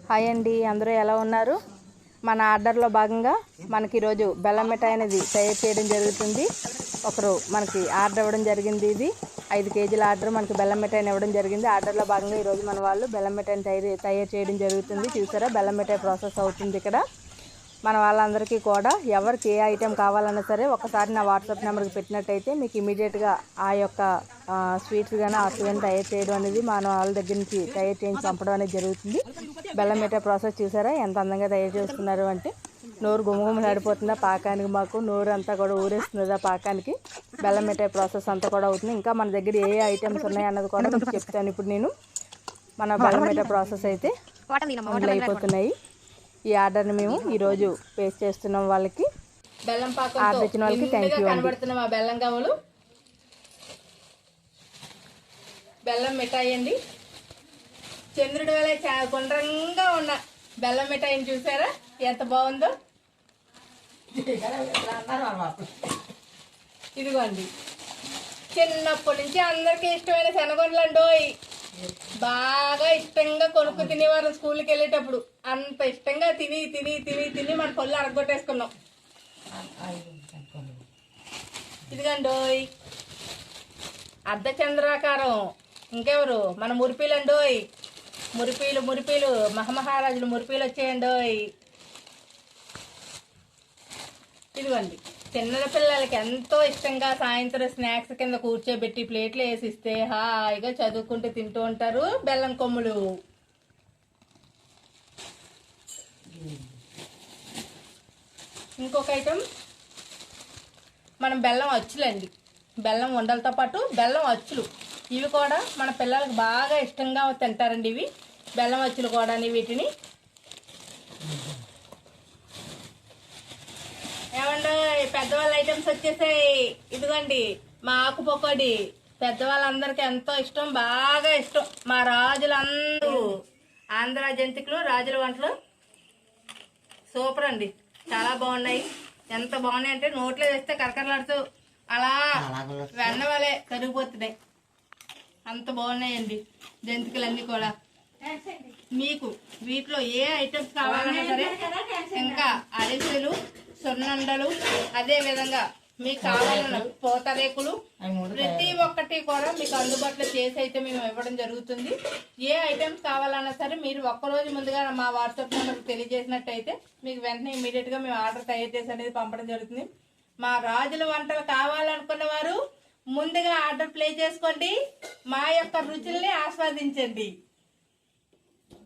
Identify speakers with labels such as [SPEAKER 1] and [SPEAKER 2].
[SPEAKER 1] Hi అండి, అందరూ ఎలా ఉన్నారు? మన ఆర్డర్లో భాగంగా మనకి ఈరోజు బెల్లం మిఠాయి అనేది తయారు చేయడం జరుగుతుంది. ఒకరు మనకి ఆర్డర్ ఇవ్వడం జరిగింది. ఇది 5 కేజీల ఆర్డర్ మనకి బెల్లం మిఠాయిని ఇవ్వడం జరిగింది. ఆర్డర్లో భాగంగా ఈరోజు మన వాళ్ళు బెల్లం మిఠాయిని తయారు చేయడం జరుగుతుంది. చూసారా, బెల్లం మిఠాయి ప్రాసెస్ అవుతుంది ఇక్కడ. మన వాళ్ళందరికీ కూడా ఎవరికి ఏ ఐటెం కావాలన్నా సరే ఒకసారి నా వాట్సాప్ నెంబర్కి పెట్టినట్టయితే మీకు ఇమీడియట్గా ఆ యొక్క స్వీట్స్ కానీ ఆర్ట్స్ కానీ తయారు చేయడం అనేది మన వాళ్ళ దగ్గర నుంచి తయారు చేయించి పంపడం అనేది జరుగుతుంది. బెల్లం మిఠాయి ప్రాసెస్ చూసారా ఎంత అందంగా తయారు చేస్తున్నారు అంటే నోరు గుమగుమలాడిపోతుందా పాకానికి. మాకు నోరు అంతా కూడా ఊరేస్తుందా పాకానికి. బెల్లం మిఠాయి ప్రాసెస్ అంతా కూడా అవుతుంది. ఇంకా మన దగ్గర ఏ ఐటమ్స్ ఉన్నాయి అన్నది కూడా మీకు చెప్తాను ఇప్పుడు నేను. మన బెల్లం మిఠాయి ప్రాసెస్ అయితే అయిపోతున్నాయి. ఈ ఆర్డర్ని మేము ఈరోజు పేస్ట్ చేస్తున్నాం. వాళ్ళకి బెల్లం పాకం ఆర్డర్ ఇచ్చిన వాళ్ళకి థ్యాంక్ యూ. కనబడుతున్నాం ఆ బెల్లం గవ్వలు. బెల్లం మిఠాయి అండి, చంద్రుడి వల్ల గుండ్రంగా ఉన్న బెల్లం మిఠాయిని చూసారా ఎంత బాగుందో. ఇదిగోండి, చిన్నప్పటి నుంచి అందరికీ ఇష్టమైన శనగొండలండోయ్. బాగా ఇష్టంగా కొనుక్కు తినేవారు స్కూల్కి వెళ్ళేటప్పుడు. అంత ఇష్టంగా తిని తిని తిని తిని మన పళ్ళు అరగొట్టేసుకున్నాం. ఇదిగండోయ్ అర్ధచంద్రాకారం. ఇంకెవరు మన మురిపీలండోయ్. మురిపీలు మహామహారాజులు మురిపీలు వచ్చేయండోయ్. ఇదిగోండి, చిన్న పిల్లలకి ఎంతో ఇష్టంగా సాయంత్రం స్నాక్స్ కింద కూర్చోబెట్టి ప్లేట్లు వేసిస్తే హాయిగా చదువుకుంటూ తింటూ ఉంటారు బెల్లం కొమ్ములు. ఇంకొక ఐటమ్ మనం బెల్లం అచ్చులండి. బెల్లం ఉండలతో పాటు బెల్లం అచ్చులు, ఇవి కూడా మన పిల్లలకు బాగా ఇష్టంగా తింటారండి. ఇవి బెల్లం అచ్చులు కూడా వీటిని ఏమండో పెద్దవాళ్ళ ఐటమ్స్ వచ్చేసాయి. ఇదిగోండి మా ఆకు పకోడీ పెద్దవాళ్ళందరికీ ఎంతో ఇష్టం, బాగా ఇష్టం. మా రాజులందరూ ఆంధ్ర జంతికలు రాజుల వంటలు సూపర్ అండి, చాలా బాగున్నాయి. ఎంత బాగున్నాయి అంటే నోట్లో వేస్తే కరకరలాడుతూ అలా వెన్న వలే కరిగిపోతున్నాయి. అంత బాగున్నాయండి జంతికలన్నీ కూడా. మీకు వీటిలో ఏ ఐటమ్స్ కావాలన్నా సరే, ఇంకా అరిసెలు, సున్నుండలు, అదే విధంగా మీకు కావాలన్న పూతరేకులు ప్రతి ఒక్కటి కూడా మీకు అందుబాటులో చేసి అయితే మేము ఇవ్వడం జరుగుతుంది. ఏ ఐటమ్స్ కావాలన్నా సరే మీరు ఒక్కరోజు ముందుగా మా వాట్సాప్ నెంబర్కి తెలియజేసినట్టయితే మీకు వెంటనే ఇమీడియట్గా మేము ఆర్డర్ తయారు చేసి అనేది పంపడం జరుగుతుంది. మా రాజుల వంటలు కావాలనుకున్న వారు ముందుగా ఆర్డర్ ప్లేస్ చేసుకోండి, మా యొక్క రుచుల్ని ఆస్వాదించండి.